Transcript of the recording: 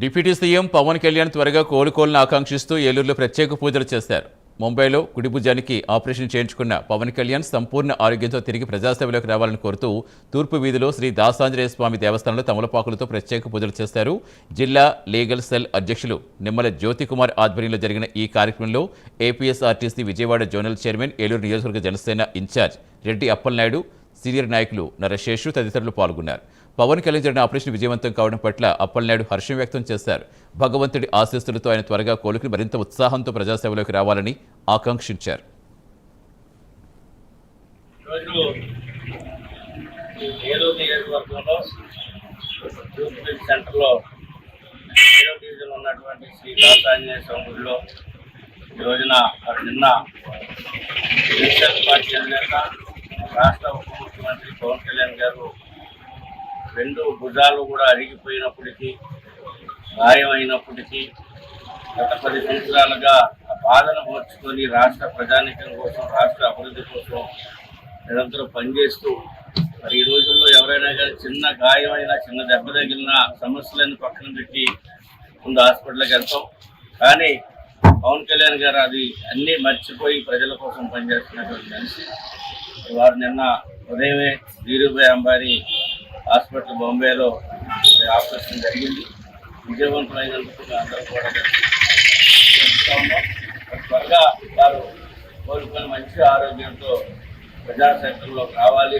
Deputy CM Pawan Kalyan త్వరగా కోలుకోవాలని ఆకాంక్షిస్తూ ఏలూరులో ప్రత్యేక పూజలు చేశారు. ముంబైలో కుడిభుజానికి ఆపరేషన్ చేయించుకున్న పవన్ కళ్యాణ్ సంపూర్ణ ఆరోగ్యంతో తిరిగి ప్రజాసేవలోకి రావాలని కోరుతూ తూర్పు వీధిలో శ్రీ దాసాంజనేయ స్వామి దేవస్థానంలో తమలపాకులతో ప్రత్యేక పూజలు చేశారు. జిల్లా లీగల్ సెల్ అధ్యక్షులు నిమ్మల జ్యోతికుమార్ ఆధ్వర్యంలో జరిగిన ఈ కార్యక్రమంలో APSRTC Vijayawada zonal chairman, Eluru నియోజకవర్గ జనసేన ఇన్ఛార్జ్ రెడ్డి అప్పలనాయుడు, సీనియర్ నాయకులు నరశేషు తదితరులు పాల్గొన్నారు. పవన్ కళ్యాణ్ జరిగిన ఆపరేషన్ విజయవంతం కావడం పట్ల అప్పలనాయుడు హర్షం వ్యక్తం చేశారు. భగవంతుడి ఆశీస్సులతో ఆయన త్వరగా కోలుకుని మరింత ఉత్సాహంతో ప్రజాసేవలోకి రావాలని ఆకాంక్షించారు. రాష్ట్ర ఉప ముఖ్యమంత్రి పవన్ కళ్యాణ్ గారు రెండు భుజాలు కూడా అరిగిపోయినప్పటికీ, గాయమైనప్పటికీ గత 10 సంవత్సరాలుగా ఆ బాధను మార్చుకొని రాష్ట్ర ప్రజానీకం కోసం, రాష్ట్ర అభివృద్ధి కోసం నిరంతరం పనిచేస్తూ మరి ఈ రోజుల్లో ఎవరైనా కానీ చిన్న గాయమైనా, చిన్న దెబ్బ తగిలిన సమస్యలను పక్కన పెట్టి ముందు హాస్పిటల్కి వెళ్తాం. కానీ పవన్ కళ్యాణ్ గారు అది అన్నీ మర్చిపోయి ప్రజల కోసం పనిచేస్తున్నటువంటి మనిషి. వారు నిన్న ఉదయమే ధీరుభాయ్ అంబానీ హాస్పిటల్ బాంబేలో ఆపరేషన్ జరిగింది. విజయవంతమైనందుకు అందరూ కూడా త్వరగా వారు కోరుకుని మంచి ఆరోగ్యంతో ప్రజాసేవలోకి రావాలి.